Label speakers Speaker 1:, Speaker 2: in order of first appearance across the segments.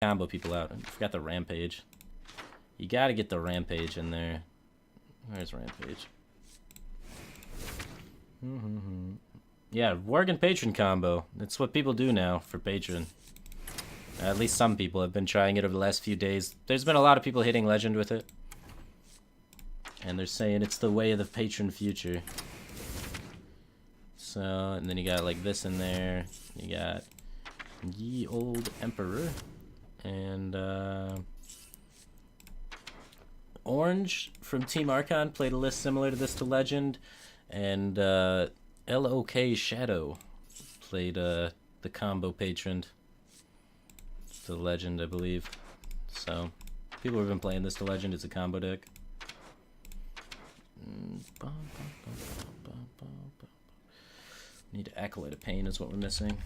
Speaker 1: combo people out. I forgot the Rampage. You gotta get the Rampage in there. Where's Rampage? Yeah, Worgen Patron combo. That's what people do now for Patron. At least some people have been trying it over the last few days. There's been a lot of people hitting Legend with it. And they're saying it's the way of the Patron future. So, and then you got like this in there. You got Ye Old Emperor. And Orange from Team Archon played a list similar to this to Legend. And LOK Shadow played the combo Patron to Legend, I believe. So, people have been playing this to Legend. It's a combo deck. Need to Acolyte of Pain is what we're missing.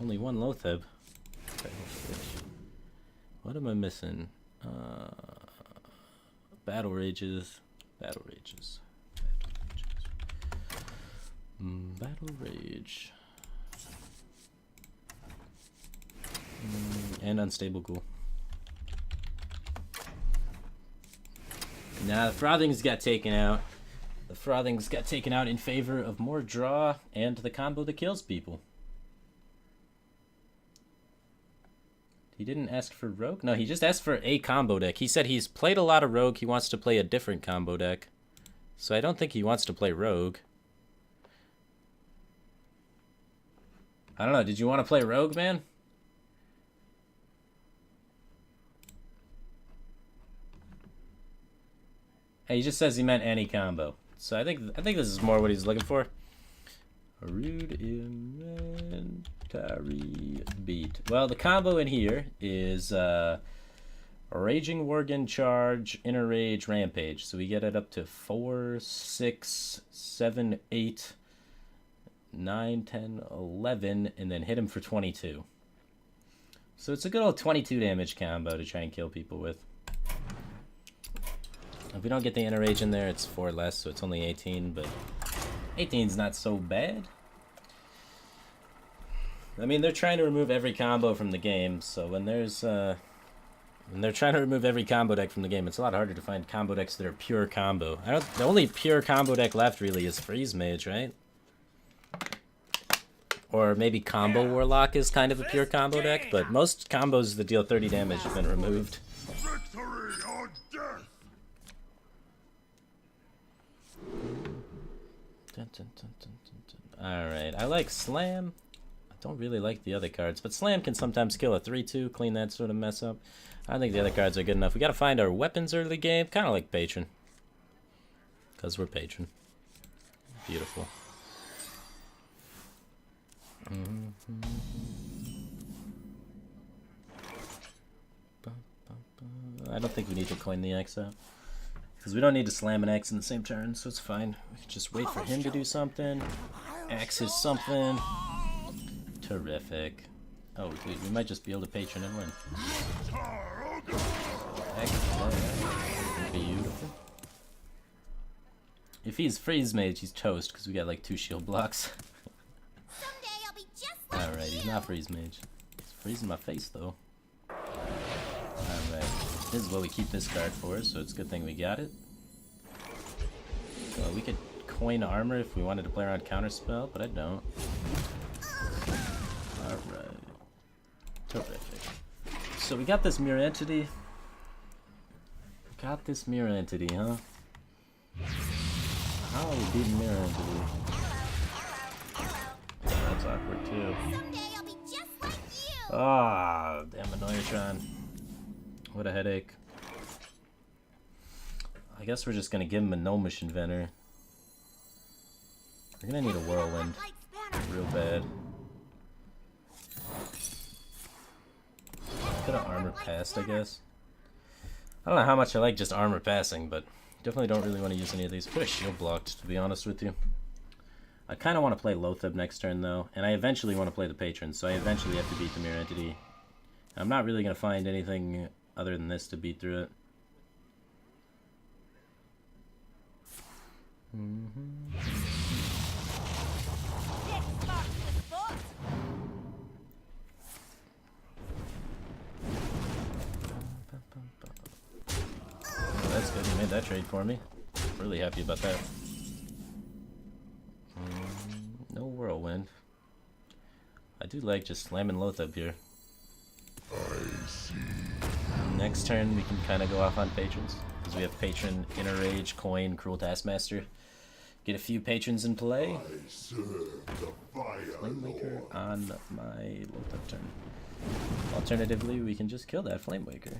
Speaker 1: Only one Loatheb. What am I missing? Battle Rages. Battle Rages. Battle Rage. And Unstable Ghoul. Nah, the Frothings got taken out. The Frothings got taken out in favor of more draw and the combo that kills people. He didn't ask for Rogue? No, he just asked for a combo deck. He said he's played a lot of Rogue. He wants to play a different combo deck. So I don't think he wants to play Rogue. I don't know. Did you want to play Rogue, man? Hey, he just says he meant any combo. So I think this is more what he's looking for. A rude inventory beat. Well, the combo in here is Raging Worgen Charge, Inner Rage, Rampage. So we get it up to 4, 6, 7, 8, 9, 10, 11, and then hit him for 22. So it's a good old 22 damage combo to try and kill people with. If we don't get the Inner Rage in there, it's 4 less, so it's only 18, but 18's not so bad. I mean, they're trying to remove every combo from the game, so when there's, when they're trying to remove every combo deck from the game, it's a lot harder to find combo decks that are pure combo. The only pure combo deck left, really, is Freeze Mage, right? Or maybe Combo Warlock is kind of a pure combo deck, but most combos that deal 30 damage have been removed.
Speaker 2: Victory or death!
Speaker 1: Alright, I like Slam. I don't really like the other cards, but Slam can sometimes kill a 3-2, clean that sort of mess up. I think the other cards are good enough. We gotta find our weapons early game, kind of like Patron. Because we're Patron. Beautiful. I don't think we need to coin the X out. Because we don't need to slam an X in the same turn, so it's fine. We can just wait for him to do something. X is something. Terrific. Oh, dude, we might just be able to Patron and win. X, beautiful. If he's Freeze Mage, he's toast, because we got like 2 shield blocks. Alright, he's not Freeze Mage. He's freezing my face, though. Alright. This is what we keep this card for, so it's a good thing we got it. Well, we could coin armor if we wanted to play around counterspell, but I don't. Alright. Terrific. So we got this mirror entity. Got this mirror entity, huh? How are we beating mirror entity? Yeah, that's awkward too. Ah, damn Annoyertron. What a headache. I guess we're just gonna give him a Gnomish Inventor. We're gonna need a Whirlwind. Real bad. Could have armor passed, I guess. I don't know how much I like just armor passing, but definitely don't really want to use any of these. Put a shield blocked, to be honest with you. I kind of want to play Loatheb next turn, though, and I eventually want to play the Patron, so I eventually have to beat the Mirror Entity. I'm not really going to find anything other than this to beat through it. made that trade for me. Really happy about that. No whirlwind. I do like just slamming Loth up here.
Speaker 2: I see.
Speaker 1: Next turn we can kind of go off on patrons. Because we have patron, inner rage, coin, cruel taskmaster. Get a few patrons in play.
Speaker 2: I serve the fire
Speaker 1: Flamewaker
Speaker 2: lord.
Speaker 1: on my Loth turn. Alternatively, we can just kill that Flamewaker.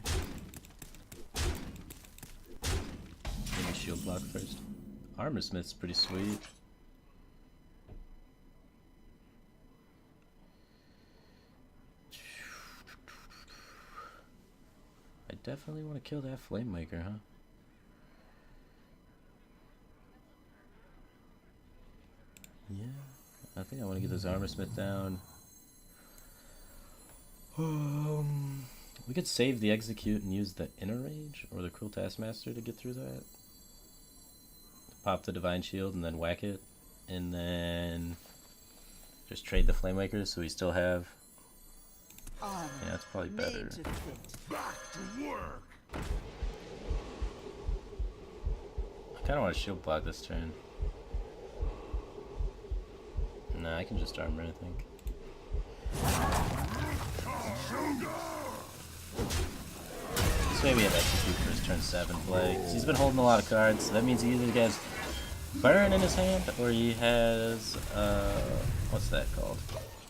Speaker 1: Maybe shield block first. Armor Smith's pretty sweet. I definitely want to kill that Flamewaker, huh? Yeah, I think I want to get this Armor Smith down. We could save the execute and use the inner rage or the cruel taskmaster to get through that. Pop the divine shield and then whack it, and then just trade the Flamewaker so we still have. Yeah, that's probably better.
Speaker 2: Back to work.
Speaker 1: I kind of want to shield block this turn. Nah, I can just armor, I think. This way we have execute for his turn 7 play. 'Cause he's been holding a lot of cards, so that means he either has burn in his hand or he has what's that called?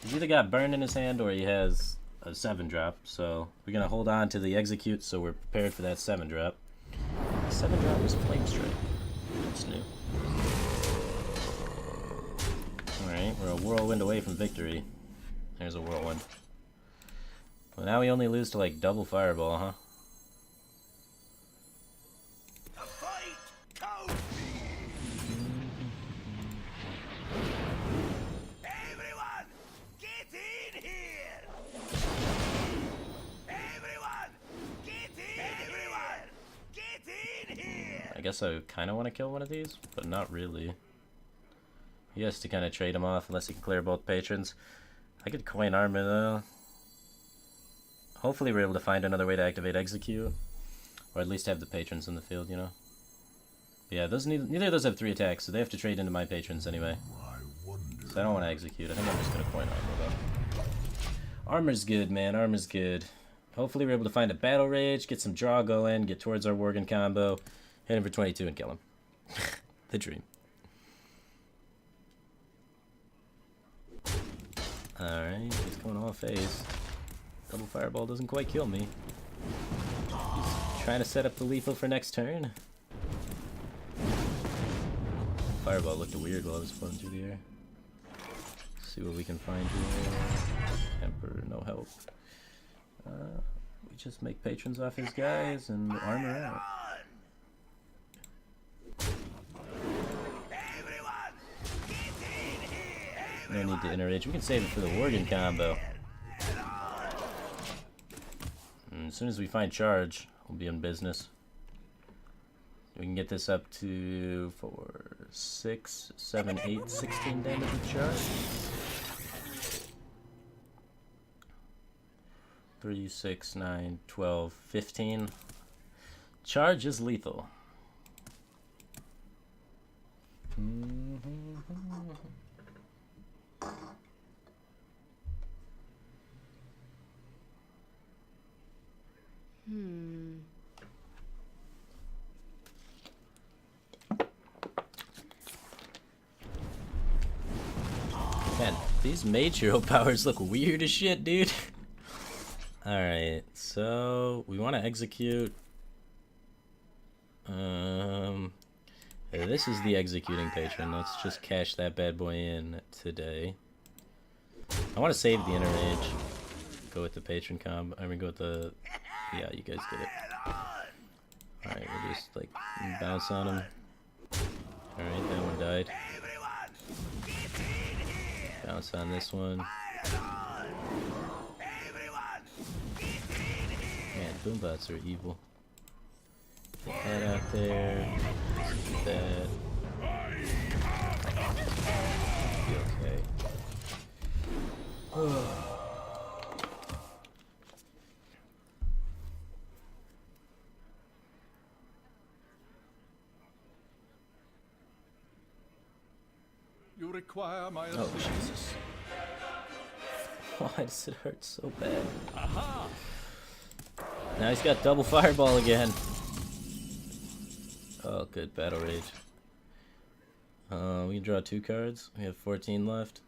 Speaker 1: He's either got burn in his hand or he has a 7-drop. So we're gonna hold on to the execute so we're prepared for that 7-drop. 7-drop was Flame Strike. That's new. Alright, we're a whirlwind away from victory. There's a whirlwind. Well, now we only lose to like double fireball, huh?
Speaker 2: The fight goes. Everyone, get in here. Everyone, get in. Everyone, get in here.
Speaker 1: I guess I kind of want to kill one of these, but not really. He has to kind of trade him off unless he can clear both patrons. I could coin armor though. Hopefully we're able to find another way to activate execute. Or at least have the patrons in the field, you know? Yeah, those neither of those have 3 attacks, so they have to trade into my patrons anyway. So I don't want to execute. I think I'm just going to coin armor though. Armor's good, man. Armor's good. Hopefully we're able to find a battle rage, get some draw going, get towards our Worgen combo, hit him for 22 and kill him. The dream. Alright, he's going all phase. Double fireball doesn't quite kill me. He's trying to set up the lethal for next turn. Fireball looked weird while I was floating through the air. See what we can find here. Emperor, no help. We just make patrons off his guys and armor out. No need to inner rage. We can save it for the Worgen combo. And as soon as we find charge, we'll be in business. We can get this up to 4, 6, 7, 8, 16 damage with charge. 3, 6, 9, 12, 15. Charge is lethal. Man, these mage hero powers look weird as shit, dude. Alright, so we want to execute. This is the executing patron. Let's just cash that bad boy in today. I want to save the inner rage. Go with the patron combo. I mean, go with the. Yeah, you guys get it. Alright, we'll just like bounce on him. Alright, that one died. Bounce on this one. Man, boombots are evil. Get that out there. Get that. Be okay.
Speaker 3: require my
Speaker 1: Oh,
Speaker 3: assistance.
Speaker 1: Jesus. Why does it hurt so bad?
Speaker 3: Aha!
Speaker 1: Now he's got double fireball again. Oh, good. Battle Rage. We can draw 2 cards. We have 14 left.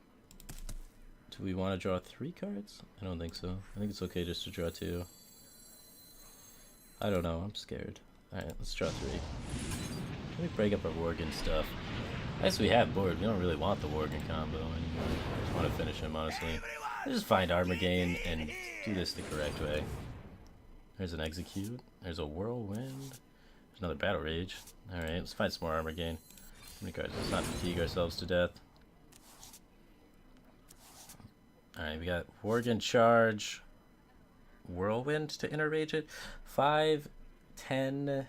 Speaker 1: Do we want to draw 3 cards? I don't think so. I think it's okay just to draw 2. I don't know. I'm scared. Alright, let's draw 3. Let me break up our Worgen stuff. I guess we have board. We don't really want the Worgen combo anymore. I just want to finish him, honestly. Let's just find armor gain and do this the correct way. There's an Execute. There's a Whirlwind. There's another Battle Rage. Alright, let's find some more armor gain. How many cards? Let's not fatigue ourselves to death. Alright, we got Worgen Charge, Whirlwind to interrage it. 5, 10,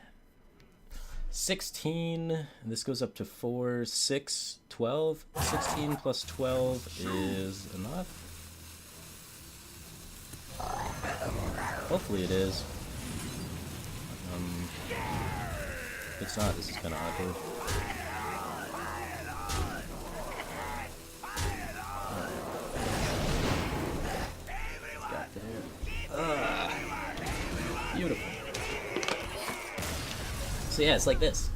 Speaker 1: 16. And this goes up to 4, 6, 12. 16 plus 12 is enough. Hopefully it is. If it's not, this is kind of awkward. Beautiful. So yeah, it's like this.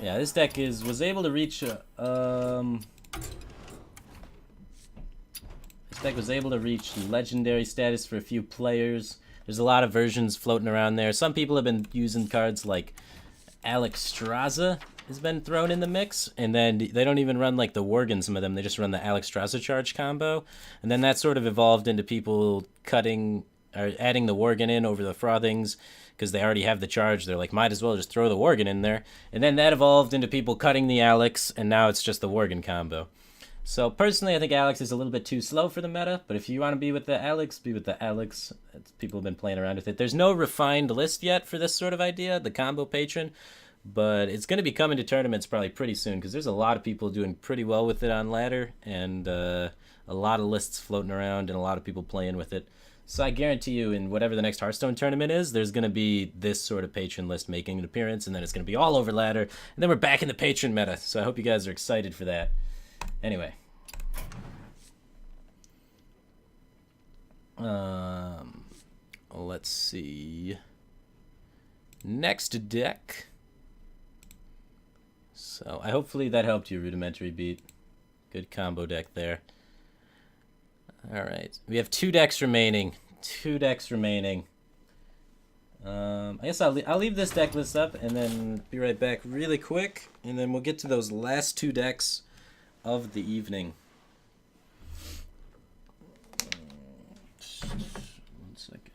Speaker 1: Yeah, this deck was able to reach this deck was able to reach legendary status for a few players. There's a lot of versions floating around there. Some people have been using cards like Alexstrasza has been thrown in the mix, and then they don't even run like the Worgen, some of them, they just run the Alexstrasza charge combo, and then that sort of evolved into people cutting or adding the Worgen in over the Frothings because they already have the charge. They're like, might as well just throw the Worgen in there, and then that evolved into people cutting the Alex, and now it's just the Worgen combo. So personally, I think Alex is a little bit too slow for the meta, but if you want to be with the Alex, be with the Alex. People have been playing around with it. There's no refined list yet for this sort of idea, the combo patron, but it's going to be coming to tournaments probably pretty soon because there's a lot of people doing pretty well with it on ladder, and a lot of lists floating around and a lot of people playing with it. So I guarantee you, in whatever the next Hearthstone tournament is, there's going to be this sort of patron list making an appearance, and then it's going to be all over ladder, and then we're back in the patron meta. So I hope you guys are excited for that. Anyway. Let's see. Next deck. So hopefully that helped you, Rudimentary Beat. Good combo deck there. All right, we have 2 decks remaining. 2 decks remaining. I guess I'll leave this deck list up and then be right back really quick, and then we'll get to those last 2 decks of the evening. One second.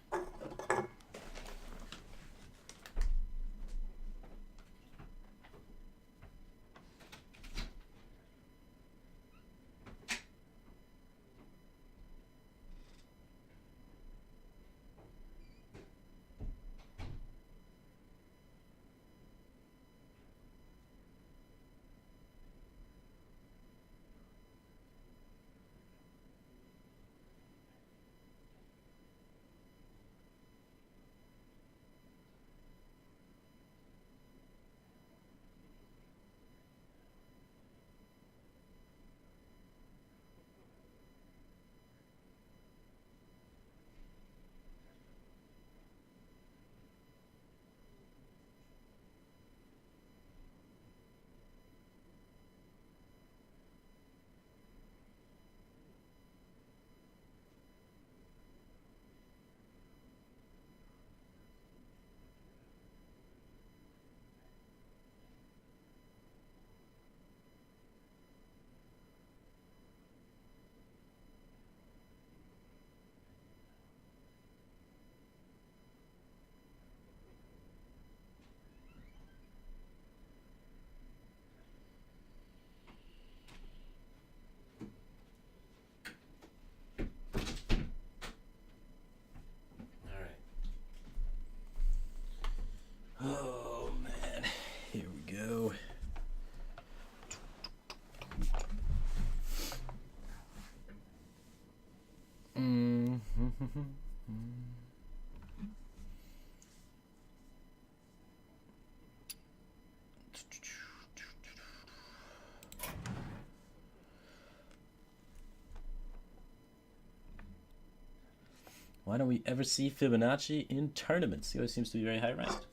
Speaker 1: Why don't we ever see Fibonacci in tournaments? He always seems to be very high ranked.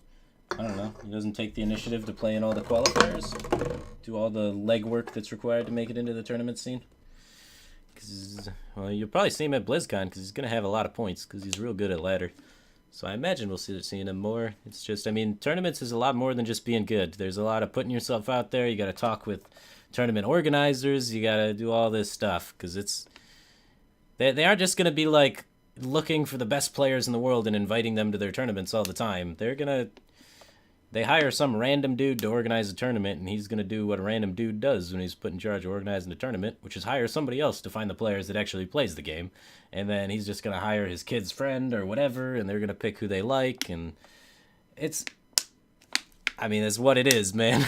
Speaker 1: I don't know. He doesn't take the initiative to play in all the qualifiers, do all the legwork that's required to make it into the tournament scene. Cause, well, you'll probably see him at BlizzCon because he's going to have a lot of points because he's real good at ladder. So I imagine we'll see seeing him more. It's just, I mean, tournaments is a lot more than just being good. There's a lot of putting yourself out there. You got to talk with tournament organizers. You got to do all this stuff because it's, they aren't just going to be like looking for the best players in the world and inviting them to their tournaments all the time. They hire some random dude to organize a tournament, and he's going to do what a random dude does when he's put in charge of organizing a tournament, which is hire somebody else to find the players that actually plays the game. And then he's just going to hire his kid's friend or whatever, and they're going to pick who they like. And it's, I mean, that's what it is, man.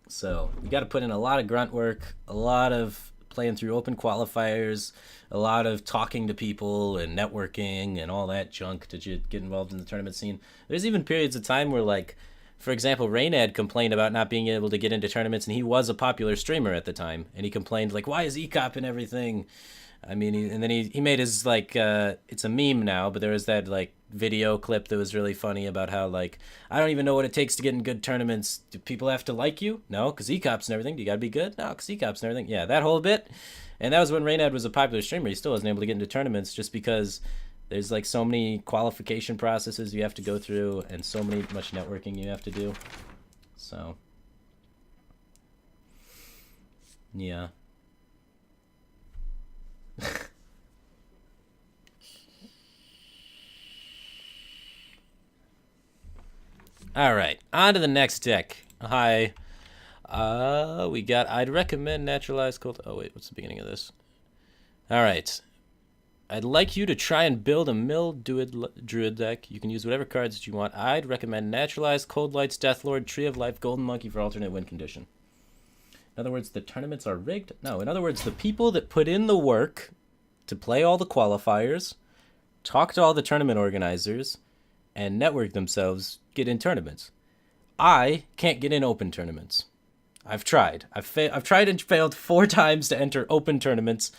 Speaker 1: So you got to put in a lot of grunt work, a lot of playing through open qualifiers, a lot of talking to people and networking and all that junk to get involved in the tournament scene. There's even periods of time where, like, for example, Reynad complained about not being able to get into tournaments, and he was a popular streamer at the time, and he complained, like, why is ECOP and everything? I mean, and then he made his, like, it's a meme now, but there was that, like, video clip that was really funny about how, like, I don't even know what it takes to get in good tournaments. Do people have to like you? No, because ECOPs and everything. Do you got to be good? No, because ECOPs and everything. Yeah, that whole bit. And that was when Reynad was a popular streamer. He still wasn't able to get into tournaments just because there's, like, so many qualification processes you have to go through and so much networking you have to do. So, yeah. All right, on to the next deck. Hi. We got, I'd recommend naturalized cold. Oh, wait, what's the beginning of this? All right. I'd like you to try and build a mill druid deck. You can use whatever cards that you want. I'd recommend naturalized Cold Lights, Deathlord, Tree of Life, Golden Monkey for alternate win condition. In other words, the tournaments are rigged? No, in other words, the people that put in the work to play all the qualifiers, talk to all the tournament organizers, and network themselves get in tournaments. I can't get in open tournaments. I've tried. I've tried and failed 4 times to enter open tournaments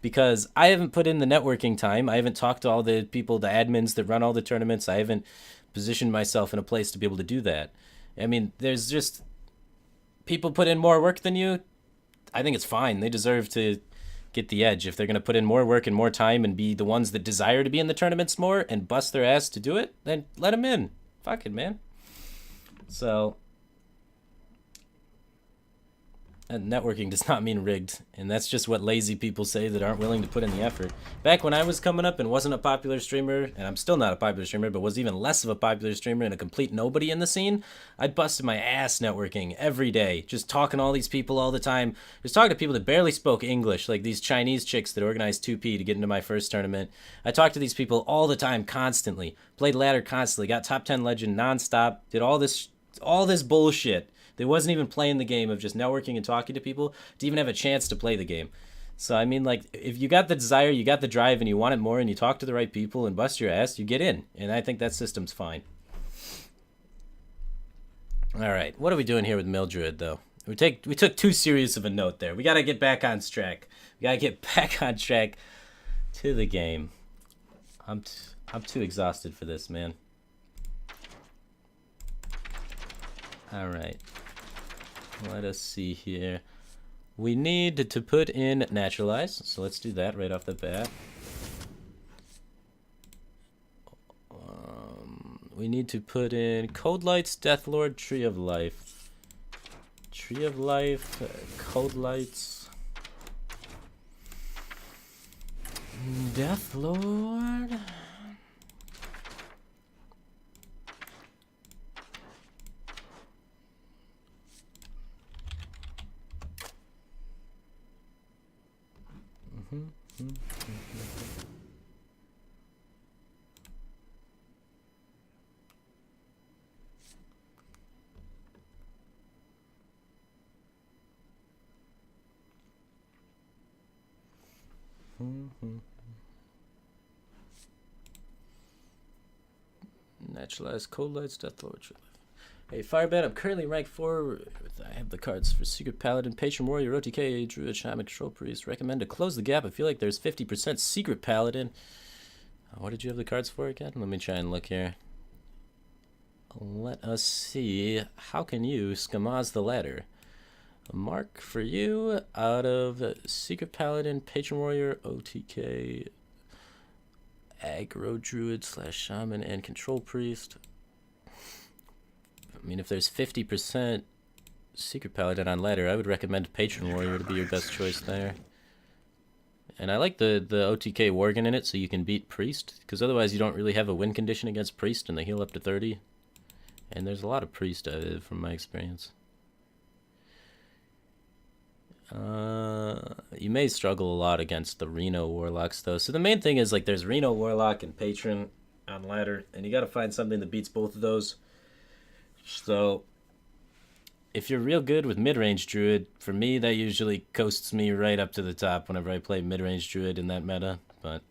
Speaker 1: because I haven't put in the networking time. I haven't talked to all the people, the admins that run all the tournaments. I haven't positioned myself in a place to be able to do that. I mean, there's just people put in more work than you. I think it's fine. They deserve to get the edge. If they're going to put in more work and more time and be the ones that desire to be in the tournaments more and bust their ass to do it, then let them in. Fuck it, man. So, and networking does not mean rigged, and that's just what lazy people say that aren't willing to put in the effort. Back when I was coming up and wasn't a popular streamer, and I'm still not a popular streamer, but was even less of a popular streamer and a complete nobody in the scene, I busted my ass networking every day, just talking to all these people all the time, just talking to people that barely spoke English, like these Chinese chicks that organized 2P to get into my first tournament. I talked to these people all the time, constantly, played ladder constantly, got top 10 legend nonstop, did all this bullshit. They wasn't even playing the game of just networking and talking to people to even have a chance to play the game. So, I mean, like, if you got the desire, you got the drive, and you want it more, and you talk to the right people and bust your ass, you get in. And I think that system's fine. All right, what are we doing here with Mildred, though? We took too serious of a note there. We got to get back on track. We got to get back on track to the game. I'm too exhausted for this, man. All right. Let us see here. We need to put in naturalize, so let's do that right off the bat. We need to put in Cold Lights, Deathlord, Tree of Life. Tree of Life, Cold Lights, Deathlord. Naturalized Cold Lights, Deathlord. Hey, Firebat, I'm currently rank 4. I have the cards for Secret Paladin, Patron Warrior, OTK, Druid, Shaman, Control Priest. Recommend to close the gap. I feel like there's 50% Secret Paladin. What did you have the cards for again? Let me try and look here. Let us see. How can you Skamaz the ladder? A mark for you out of Secret Paladin, Patron Warrior, OTK, Aggro Druid / Shaman, and Control Priest. I mean, if there's 50% Secret Paladin on ladder, I would recommend Patron Warrior to be your best choice there. And I like the OTK Worgen in it, so you can beat Priest, because otherwise you don't really have a win condition against Priest, and they heal up to 30. And there's a lot of Priest from my experience. You may struggle a lot against the Reno Warlocks, though. So the main thing is, like, there's Reno Warlock and Patron on ladder, and you gotta find something that beats both of those. So, if you're real good with mid-range Druid, for me, that usually coasts me right up to the top whenever I play mid-range Druid in that meta, but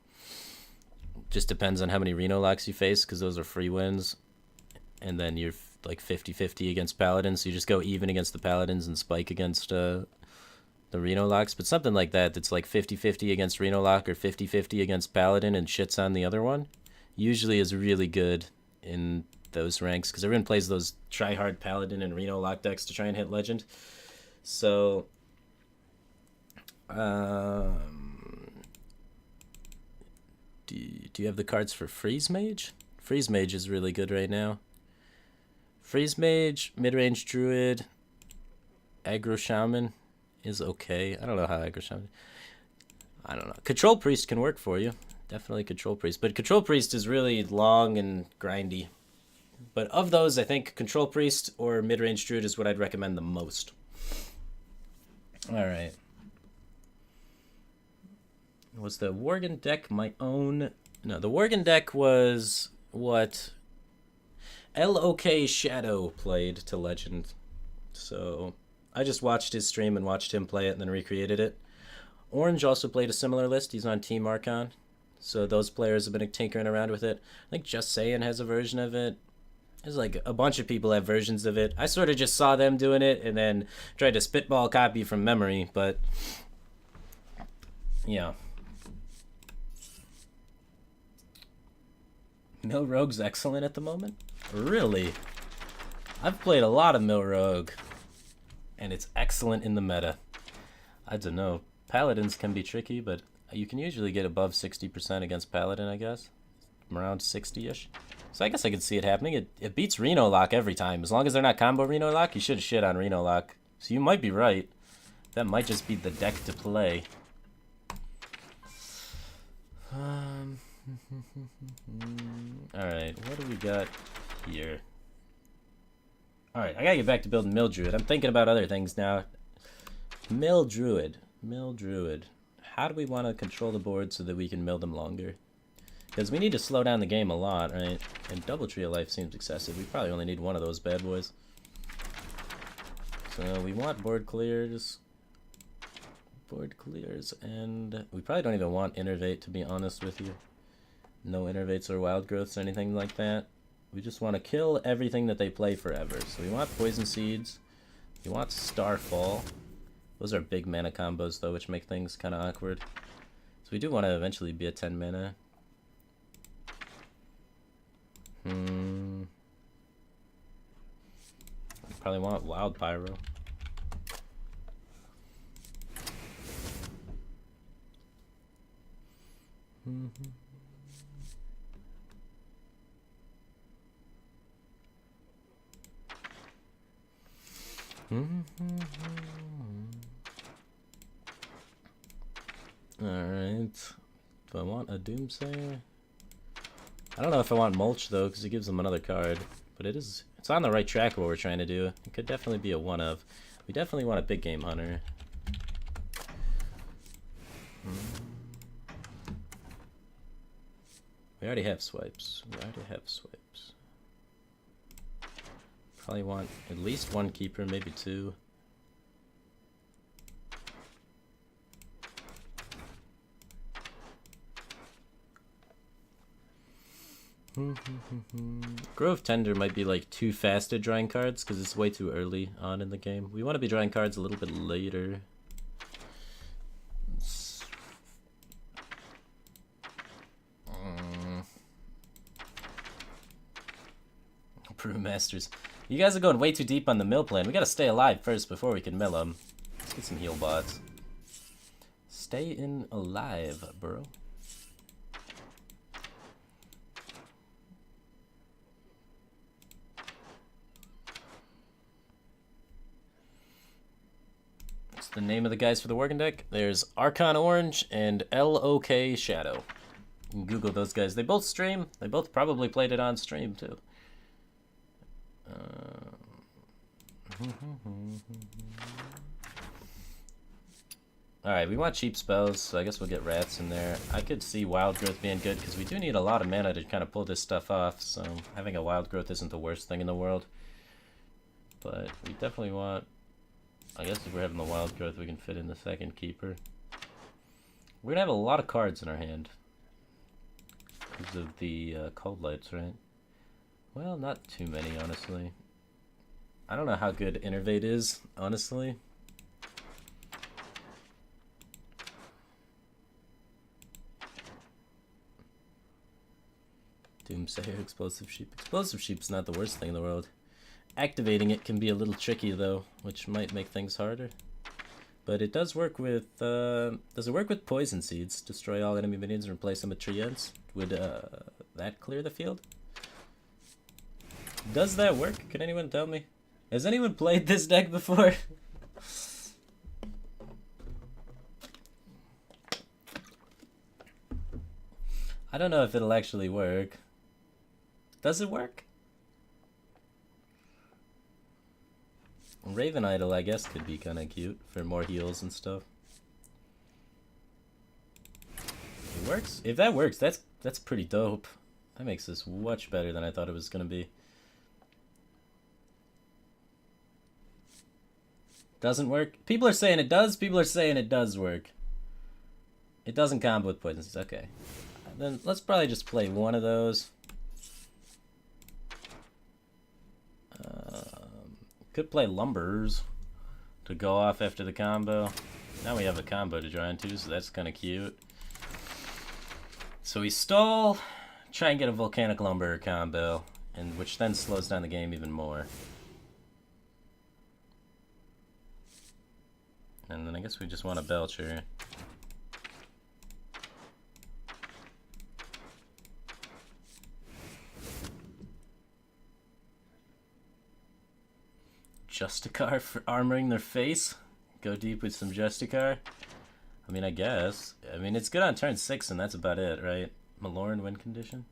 Speaker 1: just depends on how many Reno locks you face, because those are free wins, and then you're like 50-50 against Paladins, so you just go even against the Paladins and spike against the Reno locks, but something like that that's like 50-50 against Reno lock or 50-50 against Paladin and shits on the other one, usually is really good in those ranks, because everyone plays those try-hard Paladin and Reno lock decks to try and hit Legend. So, do you have the cards for Freeze Mage? Freeze Mage is really good right now. Freeze Mage, mid-range Druid, Aggro Shaman is okay. I don't know how Aggro Shaman... I don't know. Control Priest can work for you. Definitely Control Priest. But Control Priest is really long and grindy. But of those, I think Control Priest or mid-range Druid is what I'd recommend the most. Alright. Was the Worgen deck my own? No, the Worgen deck was what LOK Shadow played to Legend. So I just watched his stream and watched him play it and then recreated it. Orange also played a similar list. He's on Team Archon. So those players have been tinkering around with it. I think Just Saiyan has a version of it. There's like a bunch of people have versions of it. I sort of just saw them doing it and then tried to spitball copy from memory, but yeah. Mill Rogue's excellent at the moment? Really? I've played a lot of Mill Rogue, and it's excellent in the meta. I don't know. Paladins can be tricky, but you can usually get above 60% against Paladin, I guess. Around 60-ish. So I guess I could see it happening. It beats Reno Lock every time. As long as they're not combo Reno Lock, you should shit on Reno Lock. So you might be right. That might just be the deck to play. Alright, what do we got here? Alright, I gotta get back to building Mill Druid. I'm thinking about other things now. Mill Druid. Mill Druid. How do we want to control the board so that we can mill them longer? Because we need to slow down the game a lot, right? And Doubletree of Life seems excessive. We probably only need one of those bad boys. So we want board clears. Board clears, and we probably don't even want Innervate, to be honest with you. No Innervates or Wild Growths or anything like that. We just want to kill everything that they play forever. So we want Poison Seeds. We want Starfall. Those are big mana combos, though, which make things kind of awkward. So we do want to eventually be at 10 mana. Probably want Wild Pyro. Alright. Do I want a Doomsayer? I don't know if I want Mulch, though, because it gives them another card. But it's on the right track what we're trying to do. It could definitely be a one of. We definitely want a big game hunter. We already have swipes. Probably want at least one keeper, maybe two. Grove Tender might be like too fast at drawing cards because it's way too early on in the game. We want to be drawing cards a little bit later. Brewmasters. You guys are going way too deep on the mill plan. We gotta stay alive first before we can mill them. Let's get some heal bots. Stay in alive, bro. What's the name of the guys for the working deck? There's Archon Orange and LOK Shadow. You can Google those guys. They both stream. They both probably played it on stream too. Alright, we want cheap spells, so I guess we'll get rats in there. I could see Wild Growth being good, because we do need a lot of mana to kind of pull this stuff off, so having a Wild Growth isn't the worst thing in the world. But we definitely want... I guess if we're having the Wild Growth, we can fit in the second Keeper. We're going to have a lot of cards in our hand. Because of the Cold Lights, right? Well, not too many, honestly. I don't know how good Innervate is, honestly. Doomsayer, Explosive Sheep. Explosive Sheep's not the worst thing in the world. Activating it can be a little tricky, though, which might make things harder. But it does work with, does it work with Poison Seeds? Destroy all enemy minions and replace them with Treants? Would, that clear the field? Does that work? Can anyone tell me? Has anyone played this deck before? I don't know if it'll actually work. Does it work? Raven Idol, I guess, could be kind of cute for more heals and stuff. It works? If that works, that's pretty dope. That makes this much better than I thought it was gonna be. Doesn't work? People are saying it does, people are saying it does work. It doesn't combo with poisons, okay. Then let's probably just play one of those. Could play Lumbers to go off after the combo. Now we have a combo to draw into, so that's kind of cute. So we stall, try and get a Volcanic Lumber combo, and which then slows down the game even more. And then I guess we just want a Belcher. Justicar for armoring their face? Go deep with some Justicar? I mean, I guess. I mean, it's good on turn 6 and that's about it, right? Maloran win condition?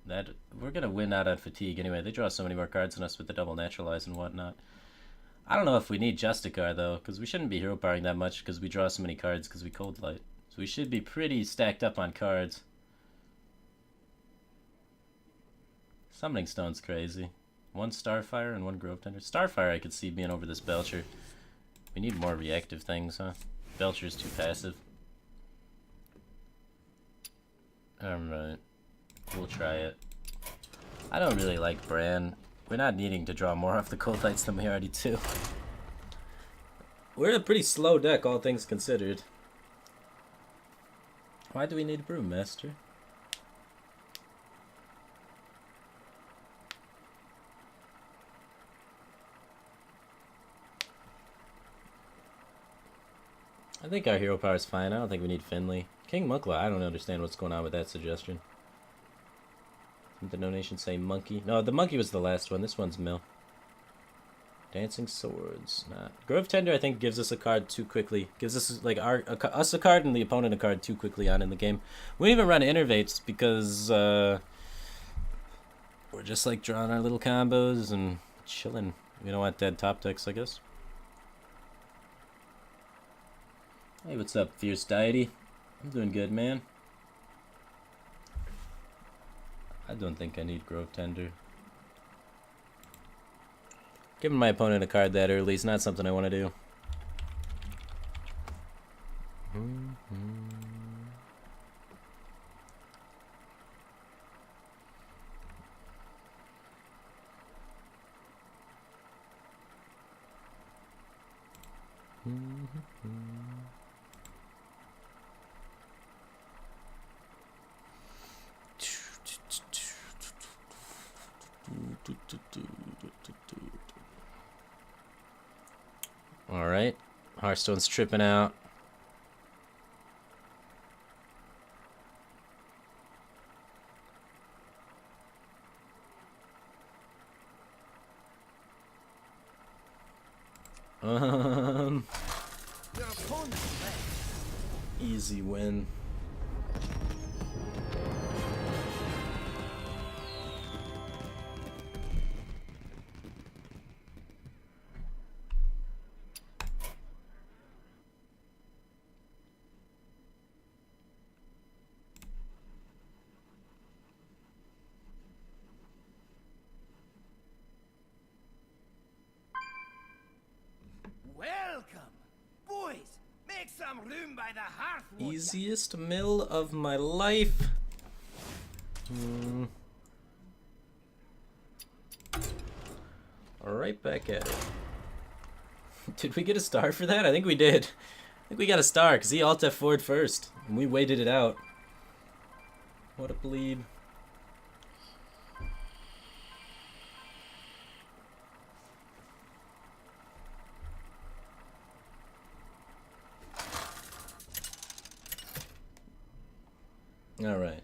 Speaker 1: That we're gonna win out on fatigue anyway. They draw so many more cards than us with the double naturalize and whatnot. I don't know if we need Justicar though, because we shouldn't be hero powering that much because we draw so many cards because we cold light. So we should be pretty stacked up on cards. Summoning Stone's crazy. One Starfire and one Grove Tender. Starfire I could see being over this Belcher. We need more reactive things, huh? Belcher's too passive. Alright. We'll try it. I don't really like Bran. We're not needing to draw more off the Cold Lights than we already do. We're in a pretty slow deck, all things considered. Why do we need a Brewmaster? I think our hero power is fine. I don't think we need Finley. King Munkla, I don't understand what's going on with that suggestion. Didn't the donation say monkey? No, the monkey was the last one. This one's Mill. Dancing Swords. Nah. Grove Tender, I think, gives us a card too quickly. Gives us, like, us a card and the opponent a card too quickly on in the game. We even run Innervates because, we're just, like, drawing our little combos and chilling. We don't want dead top decks, I guess. Hey, what's up, Fierce Deity? I'm doing good, man. I don't think I need Grove Tender. Giving my opponent a card that early is not something I want to do. All right, Hearthstone's tripping out. Easy win.
Speaker 2: Welcome. Boys, make some room by the hearth. won't ya?
Speaker 1: Easiest mill of my life. Alright, back at it. Did we get a star for that? I think we did. I think we got a star because he alt F4'd first. And we waited it out. What a plebe. Alright.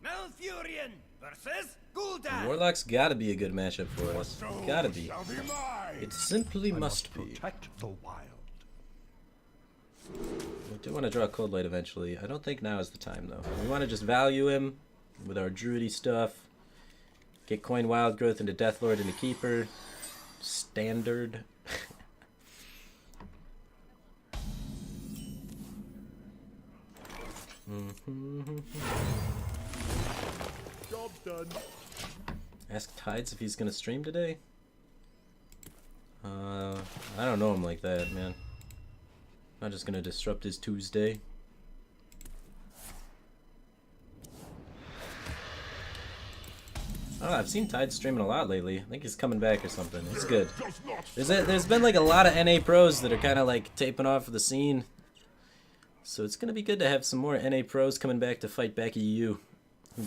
Speaker 2: Malfurion versus Gul'dan.
Speaker 1: Warlock's gotta be a good matchup for us. Gotta be.
Speaker 3: Shall be mine.
Speaker 1: It simply must be.
Speaker 3: Protect the wild.
Speaker 1: We do want to draw Cold Light eventually. I don't think now is the time though. We want to just value him with our druidy stuff. Get coin Wild Growth into Deathlord into Keeper. Standard.
Speaker 3: Job done.
Speaker 1: Ask Tides if he's gonna stream today. I don't know him like that, man. Not just gonna disrupt his Tuesday. Oh, I've seen Tide streaming a lot lately. I think he's coming back or something. It's good. There's been like a lot of NA pros that are kind of like taping off the scene. So it's gonna be good to have some more NA pros coming back to fight back EU.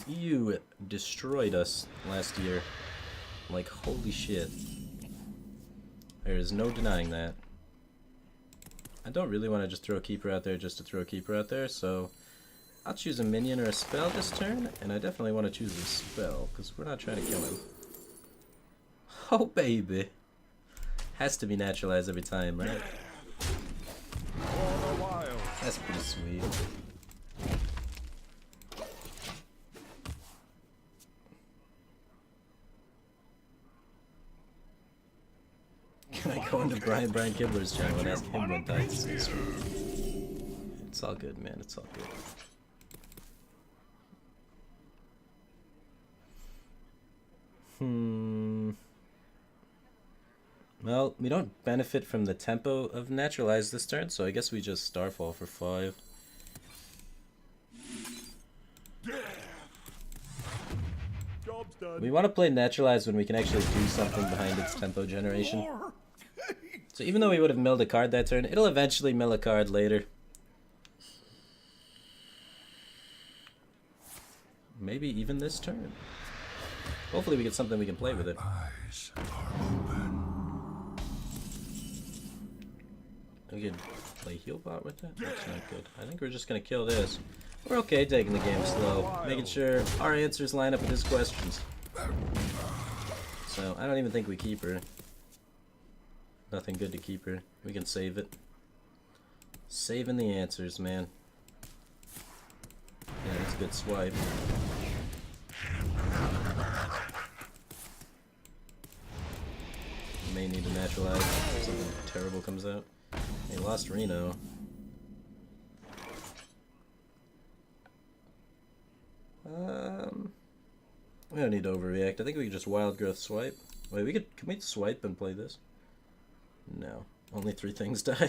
Speaker 1: EU destroyed us last year. Like, holy shit. There is no denying that. I don't really want to just throw a Keeper out there just to throw a Keeper out there, so I'll choose a minion or a spell this turn, and I definitely want to choose a spell, because we're not trying to kill him. Oh, baby. Has to be naturalized every time, right?
Speaker 3: For the wild.
Speaker 1: That's pretty sweet. Can I go into Brian Kibler's channel and ask him when Tides is streaming? It's all good, man. It's all good. Well, we don't benefit from the tempo of Naturalize this turn, so I guess we just Starfall for 5.
Speaker 3: Job's done.
Speaker 1: We want to play Naturalize when we can actually do something behind its tempo generation. So even though we would have milled a card that turn, it'll eventually mill a card later. Maybe even this turn. Hopefully we get something we can play with it.
Speaker 3: Eyes are open.
Speaker 1: We could play Healbot with it? That's not good. I think we're just going to kill this. We're okay taking the game slow, making sure our answers line up with his questions. So I don't even think we keep her. Nothing good to keep her. We can save it. Saving the answers, man. Yeah, that's a good swipe. May need to naturalize if something terrible comes out. He lost Reno. We don't need to overreact. I think we can just wild growth swipe. Wait, can we swipe and play this? No. Only 3 things die.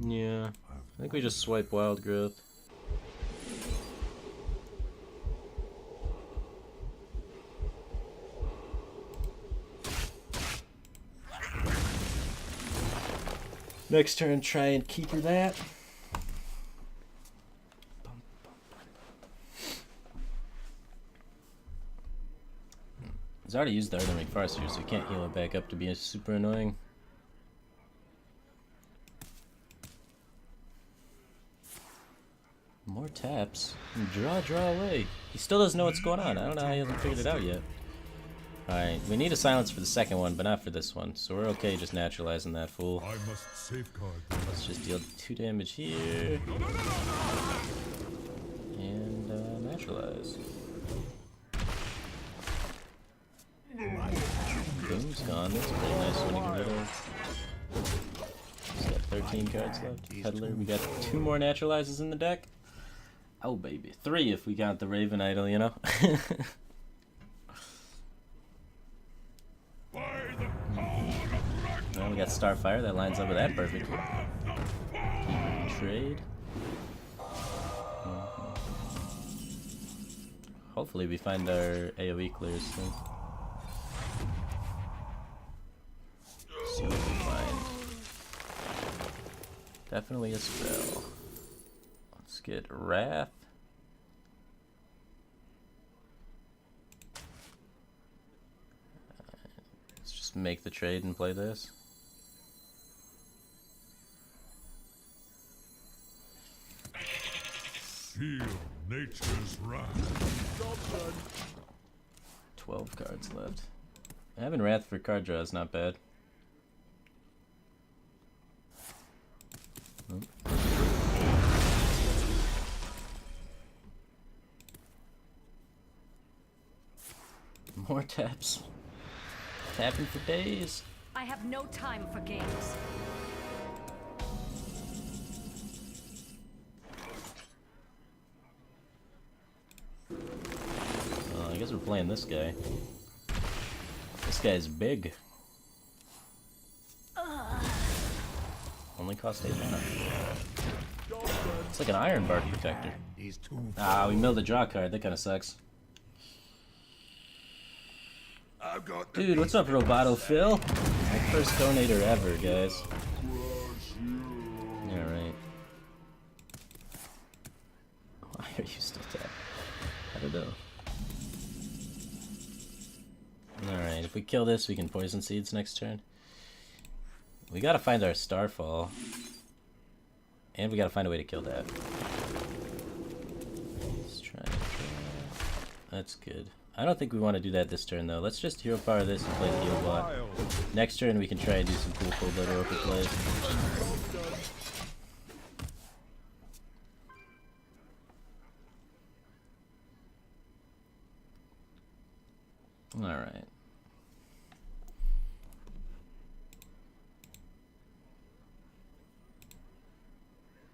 Speaker 1: Yeah. I think we just swipe wild growth. Next turn, try and keep her that. He's already used the Earthen Ring Farseer, so he can't heal it back up to be super annoying. More taps. Draw away. He still doesn't know what's going on. I don't know how he hasn't figured it out yet. Alright, we need a silence for the second one, but not for this one. So we're okay just naturalizing that fool.
Speaker 3: I must safeguard.
Speaker 1: Let's just deal 2 damage here. And naturalize. Boom's gone. That's a pretty nice one to get rid of. He's got 13 cards left. Peddler, we got 2 more naturalizes in the deck. Oh baby, 3 if we count the Raven Idol, you know? Well, we got Starfire, that lines up with that perfectly. Trade. Hopefully we find our AoE clears soon. See what we find. Definitely a spell. Let's get Wrath. Let's just make the trade and play this.
Speaker 3: Feel nature's wrath. Job done.
Speaker 1: 12 cards left. Having Wrath for card draw is not bad. Nope. More taps. Tapping for days.
Speaker 4: I have no time for games.
Speaker 1: I guess we're playing this guy. This guy's big. Only cost 8 mana. It's like an Iron Bark Protector. Ah, we milled the draw card. That kind of sucks. Dude, what's up, Roboto Phil? My first donator ever, guys. Alright. Why are you still tapped? I don't know. Alright, if we kill this, we can Poison Seeds next turn. We gotta find our Starfall. And we gotta find a way to kill that. Let's try. That's good. I don't think we want to do that this turn, though. Let's just hero power this and play the heal bot. Next turn, we can try and do some cool Cold Blood Oracle plays. Alright.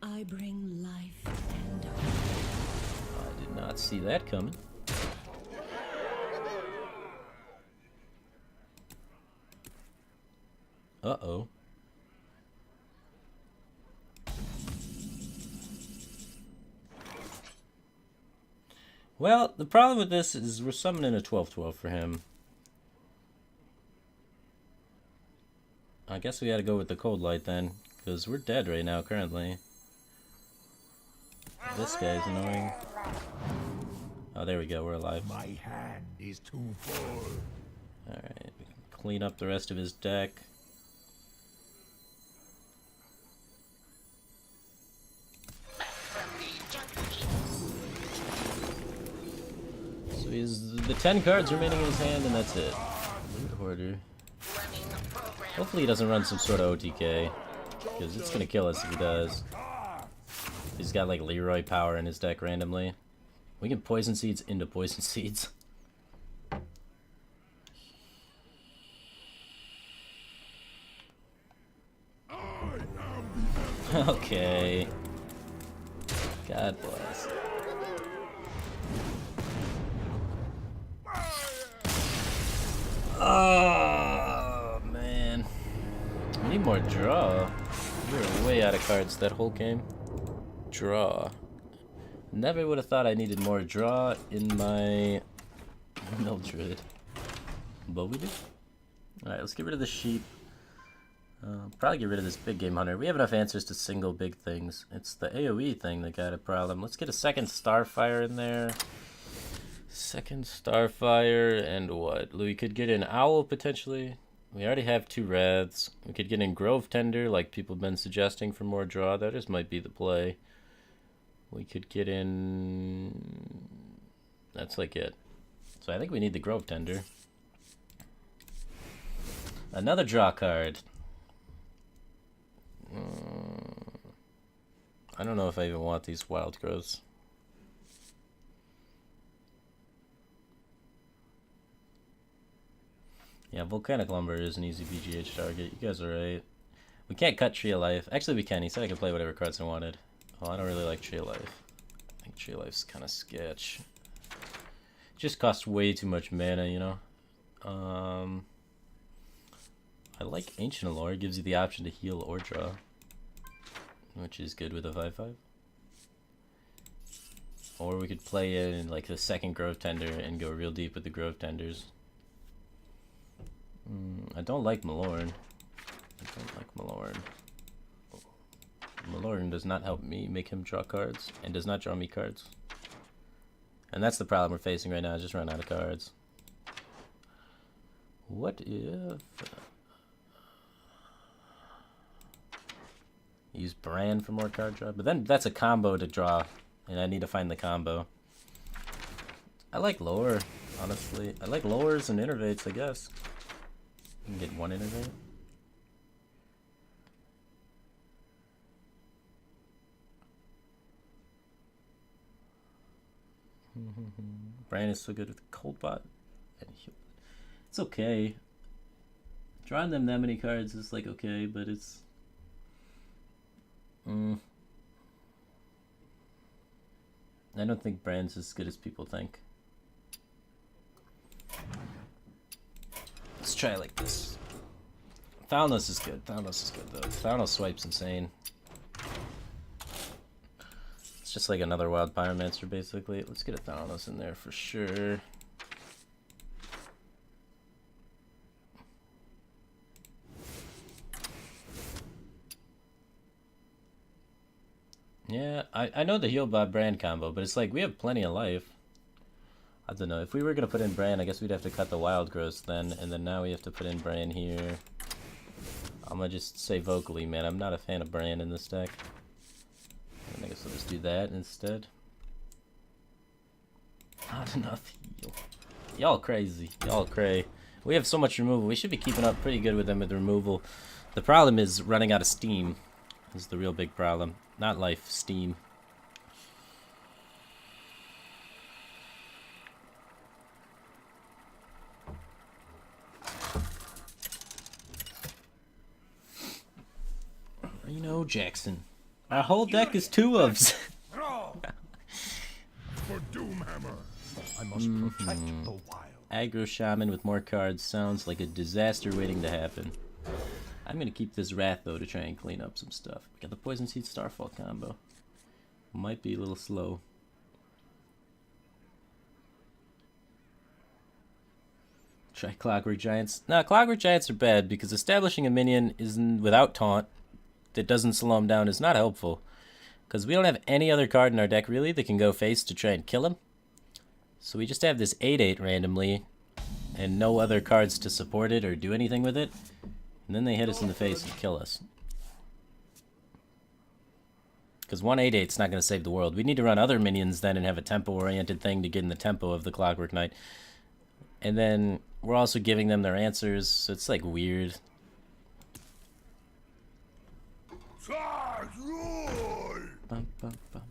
Speaker 4: I bring life and hope.
Speaker 1: I did not see that coming. Uh-oh. Well, the problem with this is we're summoning a 12/12 for him. I guess we gotta go with the Cold Light then, because we're dead right now currently. This guy's annoying. Oh, there we go, we're alive.
Speaker 3: My hand is too full.
Speaker 1: Alright, clean up the rest of his deck. So he's the 10 cards remaining in his hand, and that's it. Loot Hoarder. Hopefully he doesn't run some sort of OTK, because it's gonna kill us if he does. He's got like Leroy power in his deck randomly. We can Poison Seeds into Poison Seeds. Okay. God bless. Oh man. I need more draw. We were way out of cards that whole game. Draw. Never would have thought I needed more draw in my Mildred. But we do. Alright, let's get rid of the sheep. Probably get rid of this big game hunter. We have enough answers to single big things. It's the AoE thing that got a problem. Let's get a second Starfire in there. Second Starfire and what? We could get an Owl potentially. We already have 2 Wraths. We could get in Grove Tender like people have been suggesting for more draw. That just might be the play. We could get in... That's like it. So I think we need the Grove Tender. Another draw card. I don't know if I even want these wild growths. Yeah, Volcanic Lumber is an easy BGH target. You guys are right. We can't cut Tree of Life. Actually, we can. He said I could play whatever cards I wanted. Oh, I don't really like Tree of Life. I think Tree of Life's kind of sketch. Just costs way too much mana, you know? I like Ancient Allure. It gives you the option to heal or draw, which is good with a 5/5. Or we could play in like the second Grove Tender and go real deep with the Grove Tenders. I don't like Malorn. Malorn does not help me make him draw cards, and does not draw me cards. And that's the problem we're facing right now, is just run out of cards. What if... use Bran for more card draw? But then that's a combo to draw, and I need to find the combo. I like Lore, honestly. I like Lores and Innervates, I guess. You can get 1 Innervate. Bran is so good with Coldbot. It's okay. Drawing them that many cards is like okay, but it's... I don't think Bran's as good as people think. Let's try it like this. Thalnos is good. Thalnos is good though. Thalnos swipes insane. It's just like another Wild Pyromancer basically. Let's get a Thalnos in there for sure. Yeah, I know the Heal by Bran combo, but it's like we have plenty of life. I don't know. If we were going to put in Bran, I guess we'd have to cut the Wild Growths then, and then now we have to put in Bran here. I'm going to just say vocally, man, I'm not a fan of Bran in this deck. And I guess I'll just do that instead. Not enough heal. Y'all crazy. Y'all cray. We have so much removal. We should be keeping up pretty good with them with the removal. The problem is running out of steam. Is the real big problem. Not life, steam. Reno Jackson. Our whole deck is 2-ofs.
Speaker 3: For Doomhammer.
Speaker 5: I must protect the wild.
Speaker 1: Aggro Shaman with more cards sounds like a disaster waiting to happen. I'm gonna keep this Wrath though to try and clean up some stuff. We got the Poison Seed Starfall combo. Might be a little slow. Try Clockwork Giants. Nah, Clockwork Giants are bad because establishing a minion without taunt that doesn't slow him down is not helpful. Because we don't have any other card in our deck really that can go face to try and kill him. So we just have this 8/8 randomly and no other cards to support it or do anything with it. And then they hit us in the face and kill us. Because 1 8/8's not going to save the world. We need to run other minions then and have a tempo-oriented thing to get in the tempo of the Clockwork Knight. And then we're also giving them their answers, so it's like weird. Bum, bum, bum,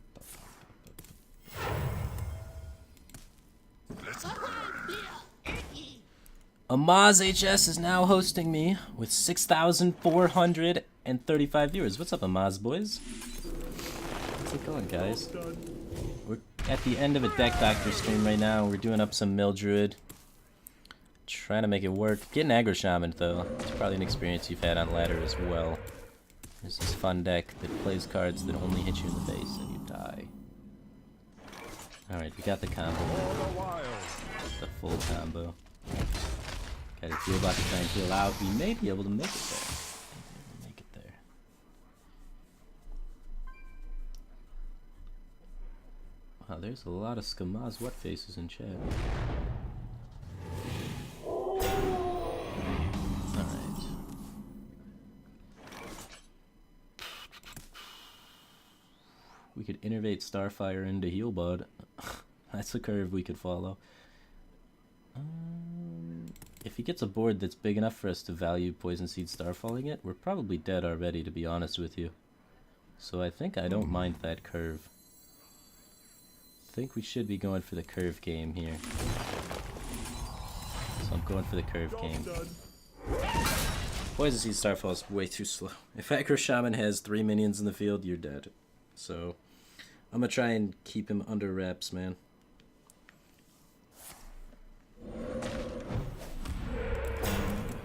Speaker 1: Amaz HS is now hosting me with 6,435 viewers. What's up, Amaz boys? How's it going, guys? We're at the end of a Deck Doctor stream right now. We're doing up some Mill Druid. Trying to make it work. Get an Aggro Shaman, though. It's probably an experience you've had on ladder as well. There's this fun deck that plays cards that only hit you in the face and you die. Alright, we got the combo. The full combo. Got a heal about to try and heal out. We may be able to make it there. there's a lot of Skamaz what faces in chat. Alright. We could innervate Starfire into Healbud. That's a curve we could follow. If he gets a board that's big enough for us to value Poison Seed Starfalling it, we're probably dead already, to be honest with you. So I think I don't mind that curve. I think we should be going for the curve game here. So I'm going for the curve game. Poison Seed Starfall is way too slow. If Aggro Shaman has 3 minions in the field, you're dead. So I'm gonna try and keep him under wraps, man.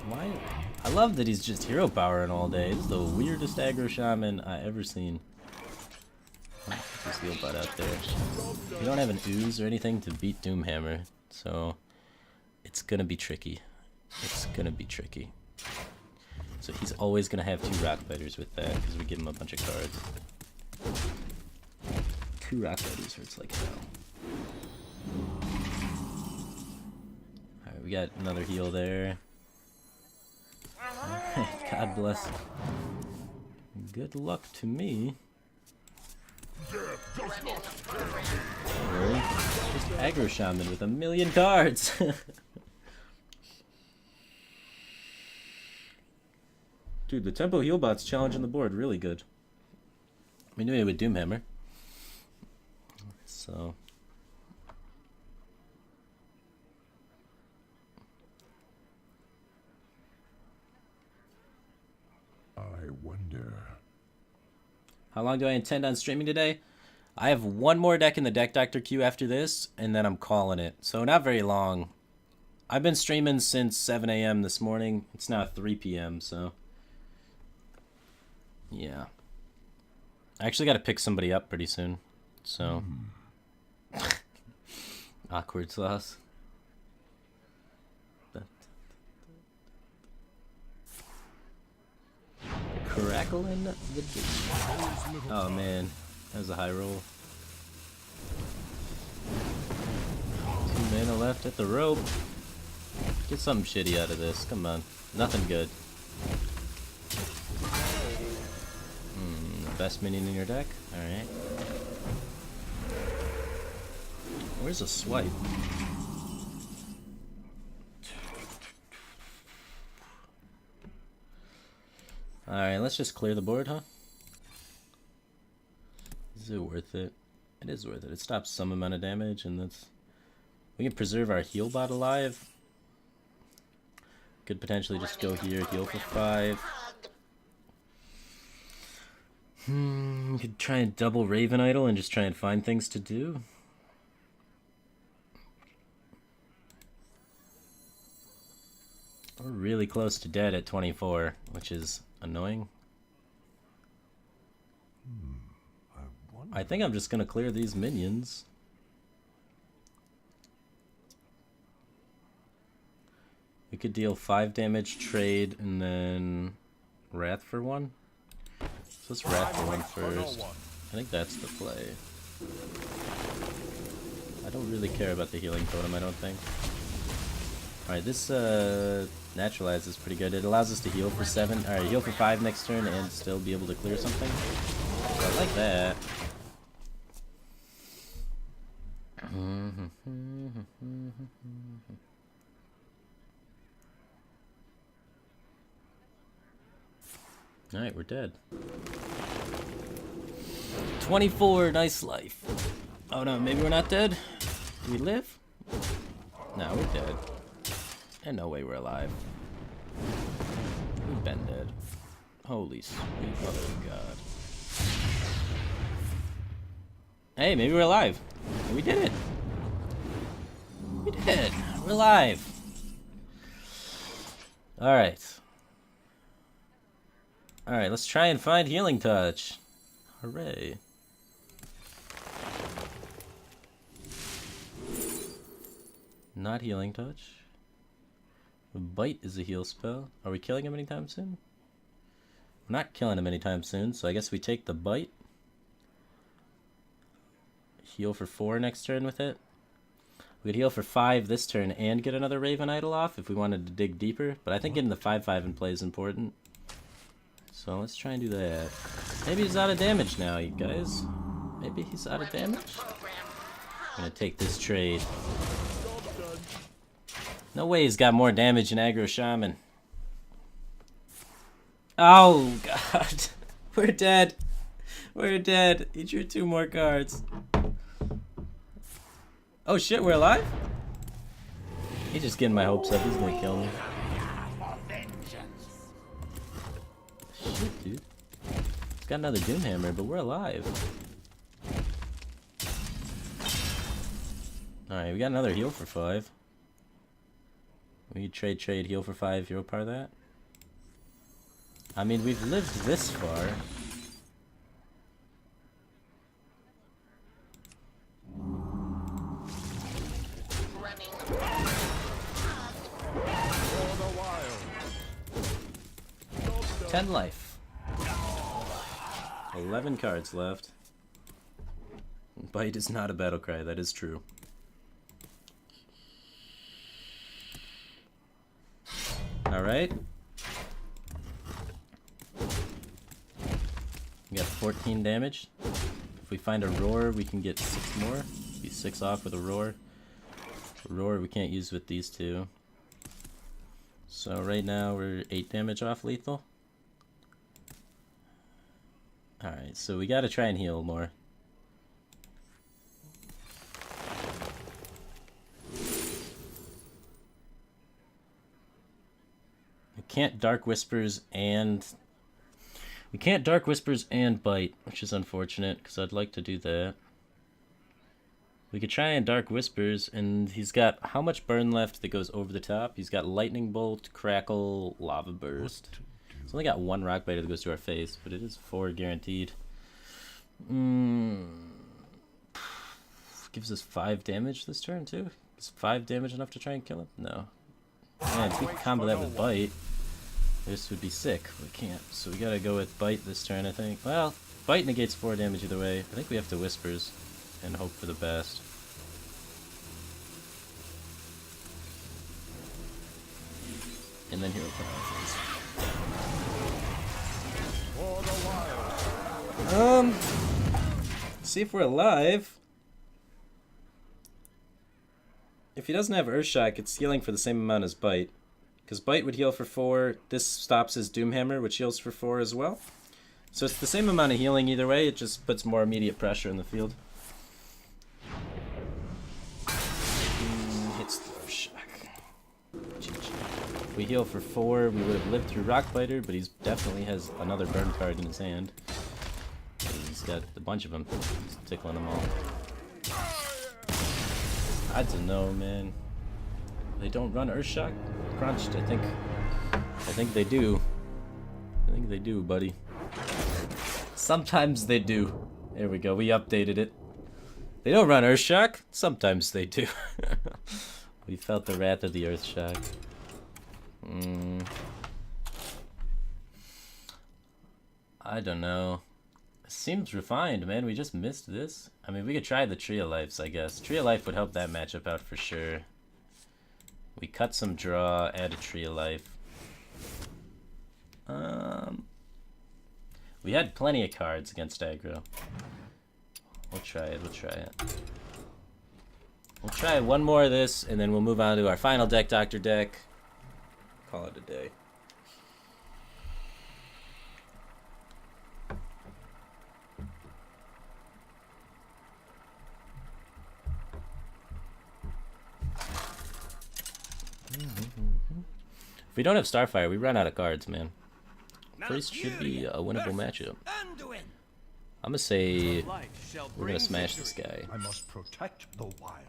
Speaker 1: Why? I love that he's just hero powering all day. This is the weirdest Aggro Shaman I ever seen. Just Healbud out there. We don't have an ooze or anything to beat Doomhammer, so it's gonna be tricky. It's gonna be tricky. So he's always gonna have 2 rock fighters with that because we give him a bunch of cards. 2 rock fighters hurts like hell. Alright, we got another heal there. God bless. Good luck to me. Really? Just Aggro Shaman with 1,000,000 cards! Dude, the Tempo Healbot's challenging the board really good. We knew it with Doomhammer. So...
Speaker 3: I wonder.
Speaker 1: How long do I intend on streaming today? I have one more deck in the Deck Doctor queue after this, and then I'm calling it. So not very long. I've been streaming since 7 a.m. this morning. It's now 3 p.m., so... yeah. I actually got to pick somebody up pretty soon, so... Awkward sauce. Crackling the beat. Oh man, that was a high roll. 2 mana left at the rope. Get something shitty out of this. Come on, nothing good. The best minion in your deck. All right. Where's a swipe? Alright, let's just clear the board, huh? Is it worth it? It is worth it. It stops some amount of damage, and that's... we can preserve our Healbot alive. Could potentially just go here, heal for 5. We could try and double Raven Idol and just try and find things to do. We're really close to dead at 24, which is annoying. I think I'm just gonna clear these minions. We could deal 5 damage, trade, and then Wrath for 1. So let's Wrath for 1 first. I think that's the play. I don't really care about the healing totem, I don't think. Alright, this Naturalize is pretty good. It allows us to heal for 7, or heal for 5 next turn and still be able to clear something. So I like that. Alright, we're dead. 24, nice life. Oh no, maybe we're not dead? Do we live? No, we're dead. And no way we're alive. We've been dead. Holy sweet mother of God. Hey, maybe we're alive. We did it. We did. We're alive. Alright. Alright, let's try and find Healing Touch. Hooray. Not Healing Touch. Bite is a heal spell. Are we killing him anytime soon? We're not killing him anytime soon, so I guess we take the Bite. heal for 4 next turn with it. We could heal for 5 this turn and get another Raven Idol off if we wanted to dig deeper, but I think getting the 5/5 in play is important. So let's try and do that. Maybe he's out of damage now, you guys. Maybe he's out of damage? I'm gonna take this trade. No way he's got more damage than Aggro Shaman. Oh, God. We're dead. We're dead. He drew 2 more cards. Oh, shit, we're alive? He's just getting my hopes up. He's gonna kill me. Shit, dude. He's got another Doomhammer, but we're alive. Alright, we got another heal for 5. We could trade, heal for 5, hero power that. I mean, we've lived this far.
Speaker 5: For the wild.
Speaker 1: 10 life. 11 cards left. Bite is not a battle cry, that is true. Alright. We got 14 damage. If we find a roar, we can get 6 more. Be 6 off with a roar. Roar we can't use with these 2. So right now we're 8 damage off lethal. Alright, so we gotta try and heal more. We can't Dark Whispers and bite, which is unfortunate because I'd like to do that. We could try and Dark Whispers, and he's got how much burn left that goes over the top? He's got Lightning Bolt, Crackle, Lava Burst. He's only got 1 Rock Biter that goes to our face, but it is 4 guaranteed. Gives us 5 damage this turn too? Is 5 damage enough to try and kill him? No. Man, if we could combo that with Bite, this would be sick. We can't, so we gotta go with Bite this turn, I think. Well, Bite negates 4 damage either way. I think we have to Whispers and hope for the best. And then Hero Power.
Speaker 5: For the wild.
Speaker 1: See if we're alive. If he doesn't have Earthshock, it's healing for the same amount as Bite. Because Bite would heal for 4. This stops his Doomhammer, which heals for 4 as well. So it's the same amount of healing either way, it just puts more immediate pressure in the field. Hits the Earthshock. If we heal for 4, we would have lived through Rockbiter, but he definitely has another burn card in his hand. He's got a bunch of them. He's tickling them all. I don't know, man. They don't run Earthshock crunched. I think they do. I think they do, buddy. Sometimes they do. There we go. We updated it. They don't run Earthshock. Sometimes they do. We felt the wrath of the Earthshock. I don't know. Seems refined, man. We just missed this. I mean, we could try the Tree of Lives, I guess. Tree of Life would help that matchup out for sure. We cut some draw, add a Tree of Life. We had plenty of cards against aggro. We'll try it, we'll try it. We'll try one more of this, and then we'll move on to our final deck, Doctor Deck. Call it a day. If we don't have Starfire, we run out of cards, man. Priest should be a winnable matchup. I'm gonna say we're gonna smash this guy.
Speaker 5: I must protect the wild.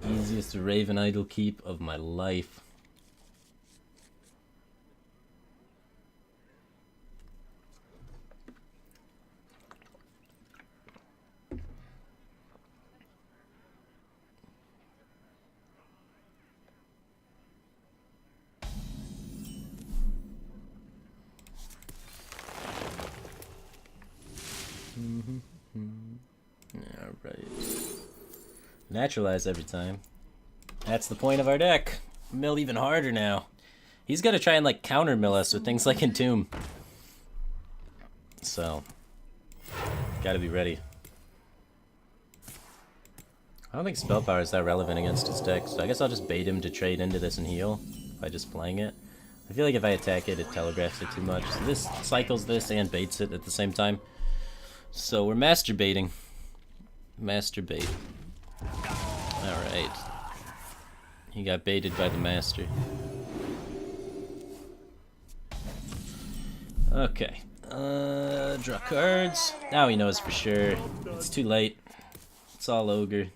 Speaker 1: Easiest Raven Idol keep of my life. Naturalize every time. That's the point of our deck. Mill even harder now. He's gonna try and like counter mill us with things like Entomb. So, gotta be ready. I don't think Spell Power is that relevant against his deck, so I guess I'll just bait him to trade into this and heal by just playing it. I feel like if I attack it, it telegraphs it too much. So this cycles this and baits it at the same time. So we're masturbating. Masturbate. Alright. He got baited by the master. Okay. Draw cards. Now he knows for sure. It's too late. It's all ogre.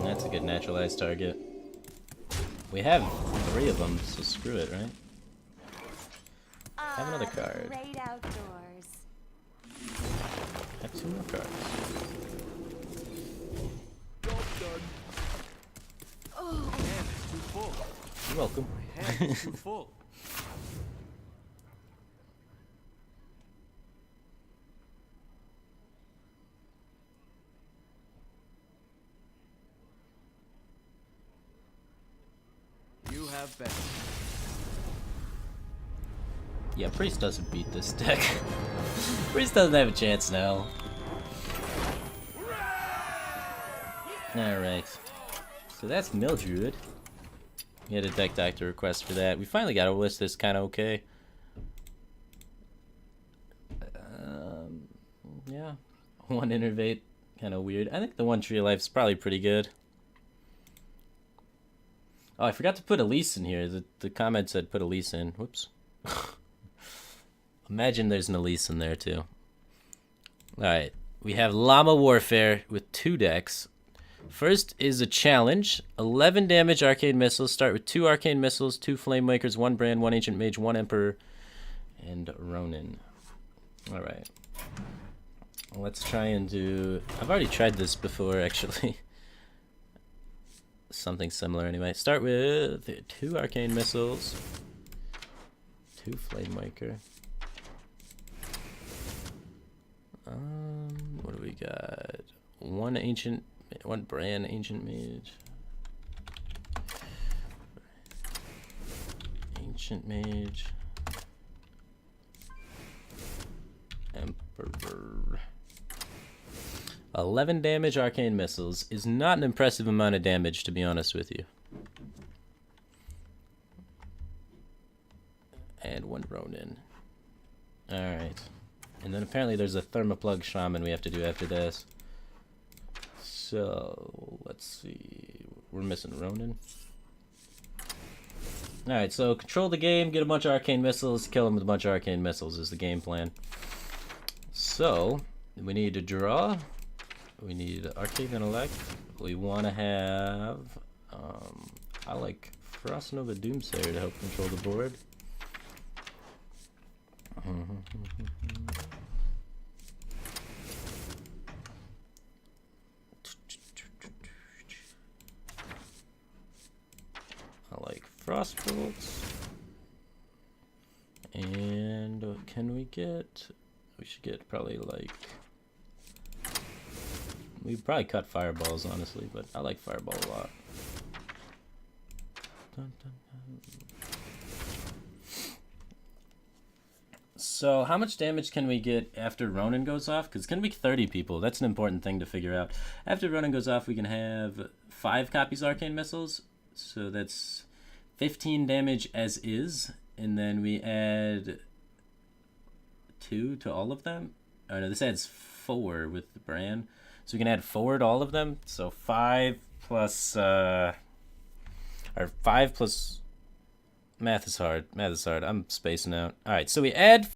Speaker 1: That's a good naturalized target. We have 3 of them, so screw it, right? Have another card.
Speaker 4: Great outdoors.
Speaker 1: Have 2 more cards.
Speaker 5: Job done. Hand is too full.
Speaker 1: You're welcome.
Speaker 5: Hand is too full. You have been.
Speaker 1: Yeah, Priest doesn't beat this deck. Priest doesn't have a chance now. Alright. So that's Mildred. We had a deck doctor request for that. We finally got a list that's kind of okay. Yeah. 1 Innervate. Kind of weird. I think the 1 Tree of Life is probably pretty good. Oh, I forgot to put Elise in here. The comment said put Elise in. Whoops. Imagine there's an Elise in there too. Alright. We have Llama Warfare with 2 decks. First is a challenge. 11 damage Arcane Missiles. Start with 2 Arcane Missiles, 2 Flame Wakers, 1 Brand, 1 Ancient Mage, 1 Emperor, and Ronin. Alright. Let's try and do... I've already tried this before, actually. Something similar anyway. Start with 2 Arcane Missiles, 2 Flame Waker. What do we got? 1 Ancient... 1 Brand Ancient Mage. Ancient Mage. Emperor. 11 damage Arcane Missiles is not an impressive amount of damage, to be honest with you. And 1 Ronin. Alright. And then apparently there's a Thermoplug Shaman we have to do after this. So, let's see. We're missing Ronin. Alright, so control the game, get a bunch of Arcane Missiles, kill him with a bunch of Arcane Missiles is the game plan. So, we need to draw. We need Arcane Intellect. We want to have... I like Frost Nova Doomsayer to help control the board. I like Frostbolts. And can we get... We should get probably like... We'd probably cut Fireballs, honestly, but I like Fireball a lot. Dun, dun, dun. So, how much damage can we get after Ronin goes off? Because it's going to be 30 people. That's an important thing to figure out. After Ronin goes off, we can have 5 copies of Arcane Missiles. So that's 15 damage as is. And then we add 2 to all of them. Oh no, this adds 4 with the brand. So we can add 4 to all of them. So 5 plus... or 5 plus... Math is hard. I'm spacing out. Alright, so we add